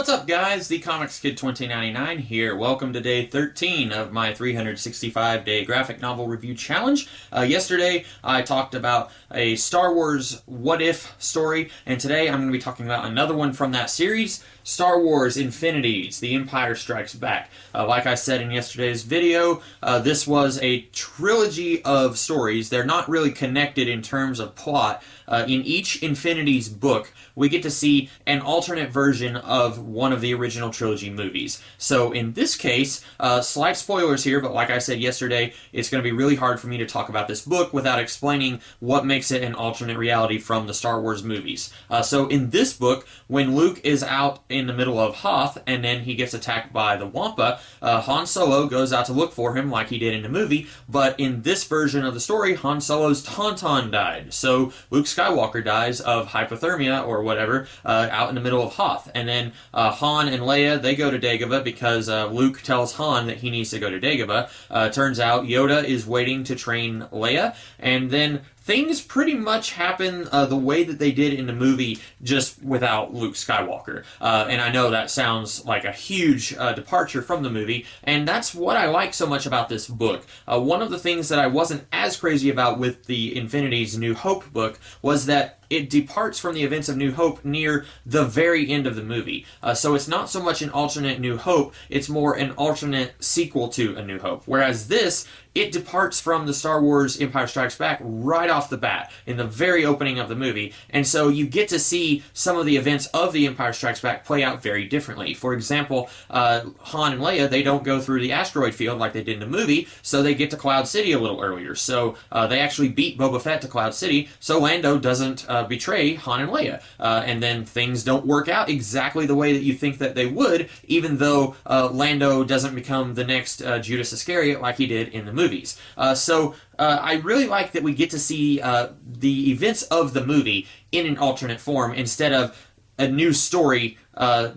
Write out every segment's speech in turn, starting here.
What's up, guys? The Comics Kid 2099 here. Welcome to day 13 of my 365-day graphic novel review challenge. Yesterday, I talked about a Star Wars What If story, and today I'm going to be talking about another one from that series, Star Wars Infinities, The Empire Strikes Back. Like I said in yesterday's video, this was a trilogy of stories. They're not really connected in terms of plot. In each Infinities book, we get to see an alternate version of one of the original trilogy movies. So in this case, slight spoilers here, but like I said yesterday, it's going to be really hard for me to talk about this book without explaining what makes it an alternate reality from the Star Wars movies. So in this book, when Luke is out in the middle of Hoth, and then he gets attacked by the Wampa, Han Solo goes out to look for him like he did in the movie, but in this version of the story, Han Solo's Tauntaun died. So Luke Skywalker dies of hypothermia or whatever out in the middle of Hoth. And then Han and Leia, they go to Dagobah because Luke tells Han that he needs to go to Dagobah. Turns out Yoda is waiting to train Leia, and then things pretty much happen the way that they did in the movie, just without Luke Skywalker. And I know that sounds like a huge departure from the movie, and that's what I like so much about this book. One of the things that I wasn't as crazy about with the Infinities New Hope book was that it departs from the events of New Hope near the very end of the movie. So it's not so much an alternate New Hope, it's more an alternate sequel to A New Hope. Whereas this, it departs from the Star Wars Empire Strikes Back right off the bat, in the very opening of the movie. And so you get to see some of the events of the Empire Strikes Back play out very differently. For example, Han and Leia, they don't go through the asteroid field like they did in the movie, so they get to Cloud City a little earlier. So they actually beat Boba Fett to Cloud City, so Lando doesn't betray Han and Leia. And then things don't work out exactly the way that you think that they would, even though Lando doesn't become the next Judas Iscariot like he did in the movies. So I really like that we get to see the events of the movie in an alternate form instead of a new story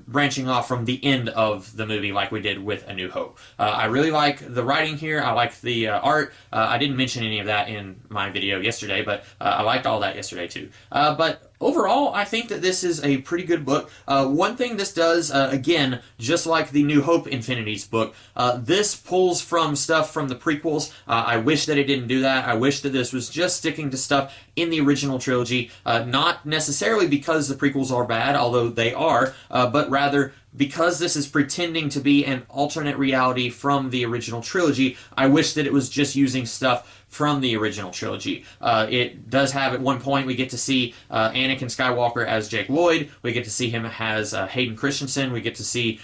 branching off from the end of the movie like we did with A New Hope. I really like the writing here. I like the art. I didn't mention any of that in my video yesterday, but I liked all that yesterday too. But overall, I think that this is a pretty good book. One thing this does, again, just like the New Hope Infinities book, this pulls from stuff from the prequels. I wish that it didn't do that. I wish that this was just sticking to stuff in the original trilogy, not necessarily because the prequels are bad, although they are, but rather because this is pretending to be an alternate reality from the original trilogy. I wish that it was just using stuff from the original trilogy. It does have, at one point, we get to see Anakin Skywalker as Jake Lloyd. We get to see him as Hayden Christensen. We get to see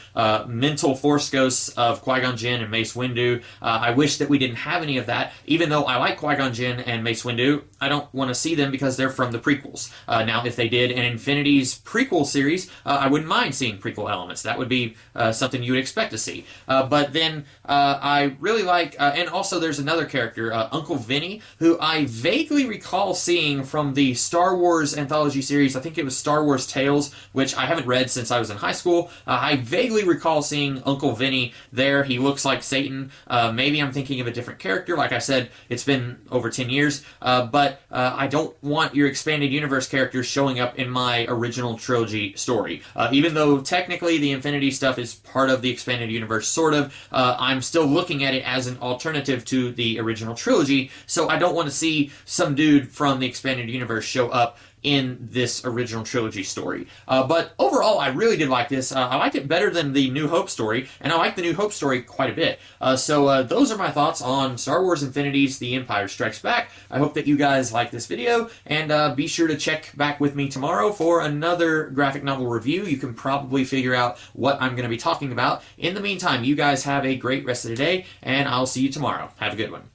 mental force ghosts of Qui-Gon Jinn and Mace Windu. I wish that we didn't have any of that. Even though I like Qui-Gon Jinn and Mace Windu, I don't want to see them because they're from the prequels. Now, if they did an Infinities prequel series, I wouldn't mind seeing prequel elements. That would be something you would expect to see. But then I really like, and also there's another character, Uncle Vinny, who I vaguely recall seeing from the Star Wars anthology series. I think it was Star Wars Tales, which I haven't read since I was in high school. I vaguely recall seeing Uncle Vinny there. He looks like Satan. Maybe I'm thinking of a different character. Like I said, it's been over 10 years, but I don't want your expanded universe characters showing up in my original trilogy story. Even though technically the Infinity stuff is part of the expanded universe, sort of, I'm still looking at it as an alternative to the original trilogy, so I don't want to see some dude from the expanded universe show up in this original trilogy story. But overall, I really did like this. I liked it better than the New Hope story, and I like the New Hope story quite a bit. So those are my thoughts on Star Wars Infinities, The Empire Strikes Back. I hope that you guys like this video, and be sure to check back with me tomorrow for another graphic novel review. You can probably figure out what I'm going to be talking about. In the meantime, you guys have a great rest of the day, and I'll see you tomorrow. Have a good one.